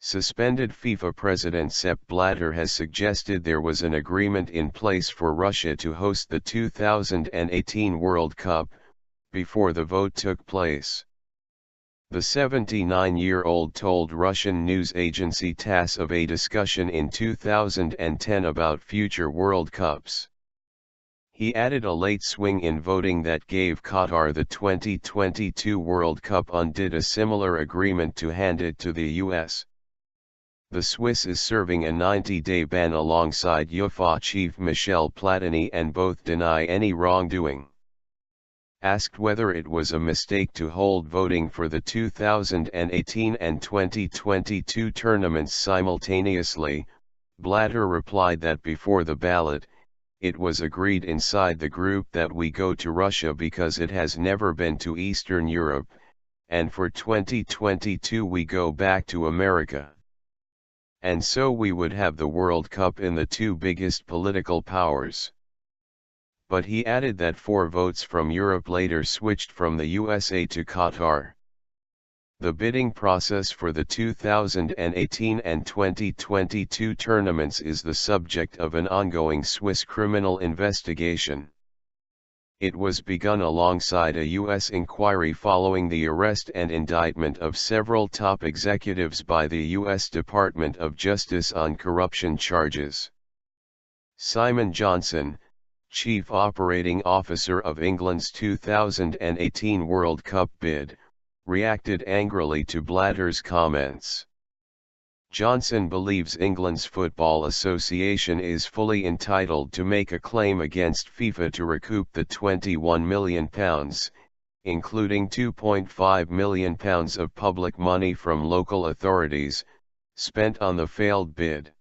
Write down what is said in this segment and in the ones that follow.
Suspended FIFA president Sepp Blatter has suggested there was an agreement in place for Russia to host the 2018 World Cup, before the vote took place. The 79-year-old told Russian news agency Tass of a discussion in 2010 about future World Cups. He added a late swing in voting that gave Qatar the 2022 World Cup undid a similar agreement to hand it to the US. The Swiss is serving a 90-day ban alongside Uefa chief Michel Platini, and both deny any wrongdoing. Asked whether it was a mistake to hold voting for the 2018 and 2022 tournaments simultaneously, Blatter replied that before the ballot, it was agreed inside the group that we go to Russia because it has never been to Eastern Europe, and for 2022 we go back to America. And so we would have the World Cup in the two biggest political powers. But he added that 4 votes from Europe later switched from the USA to Qatar. The bidding process for the 2018 and 2022 tournaments is the subject of an ongoing Swiss criminal investigation. It was begun alongside a U.S. inquiry following the arrest and indictment of several top executives by the U.S. Department of Justice on corruption charges. Simon Johnson, Chief Operating Officer of England's 2018 World Cup bid, reacted angrily to Blatter's comments. Johnson believes England's Football Association is fully entitled to make a claim against FIFA to recoup the £21 million, including £2.5 million of public money from local authorities, spent on the failed bid.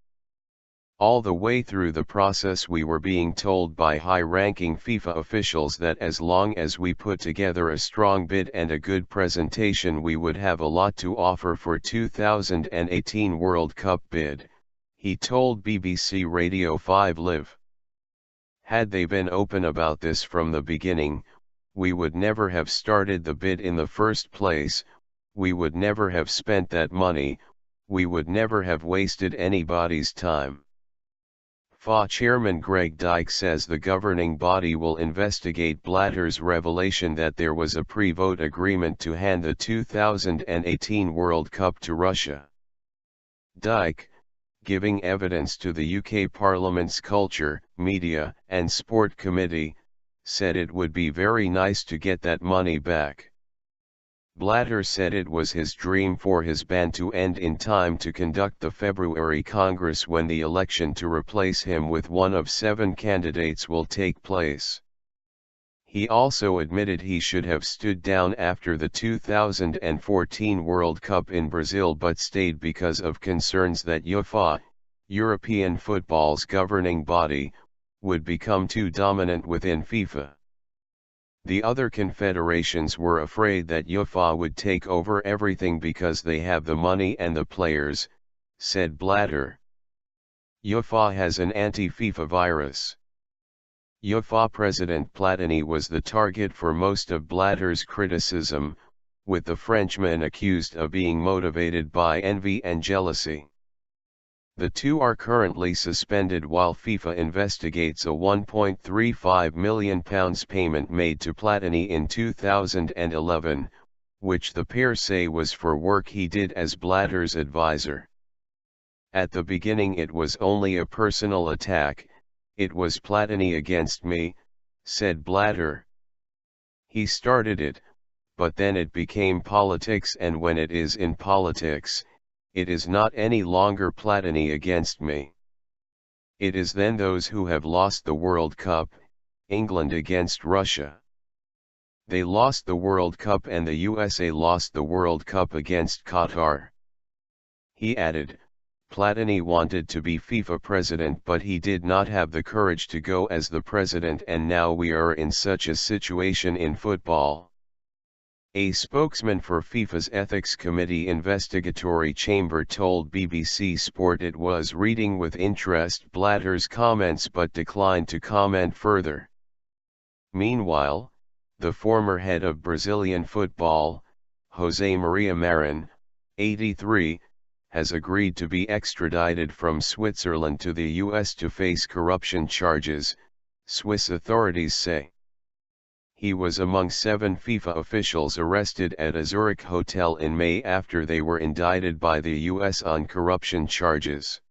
All the way through the process we were being told by high-ranking FIFA officials that as long as we put together a strong bid and a good presentation we would have a lot to offer for 2018 World Cup bid, he told BBC Radio 5 Live. Had they been open about this from the beginning, we would never have started the bid in the first place, we would never have spent that money, we would never have wasted anybody's time. FA Chairman Greg Dyke says the governing body will investigate Blatter's revelation that there was a pre-vote agreement to hand the 2018 World Cup to Russia. Dyke, giving evidence to the UK Parliament's Culture, Media and Sport Committee, said it would be very nice to get that money back. Blatter said it was his dream for his ban to end in time to conduct the February Congress when the election to replace him with one of 7 candidates will take place. He also admitted he should have stood down after the 2014 World Cup in Brazil but stayed because of concerns that UEFA, European football's governing body, would become too dominant within FIFA. The other confederations were afraid that UEFA would take over everything because they have the money and the players, said Blatter. UEFA has an anti-FIFA virus. UEFA President Platini was the target for most of Blatter's criticism, with the Frenchman accused of being motivated by envy and jealousy. The two are currently suspended while FIFA investigates a £1.35 million payment made to Platini in 2011, which the pair say was for work he did as Blatter's advisor. At the beginning it was only a personal attack, it was Platini against me, said Blatter. He started it, but then it became politics, and when it is in politics, it is not any longer Platini against me. It is then those who have lost the World Cup, England against Russia. They lost the World Cup and the USA lost the World Cup against Qatar. He added, Platini wanted to be FIFA president but he did not have the courage to go as the president, and now we are in such a situation in football. A spokesman for FIFA's Ethics Committee investigatory chamber told BBC Sport it was reading with interest Blatter's comments but declined to comment further. Meanwhile, the former head of Brazilian football, José Maria Marin, 83, has agreed to be extradited from Switzerland to the US to face corruption charges, Swiss authorities say. He was among 7 FIFA officials arrested at a Zurich hotel in May after they were indicted by the US on corruption charges.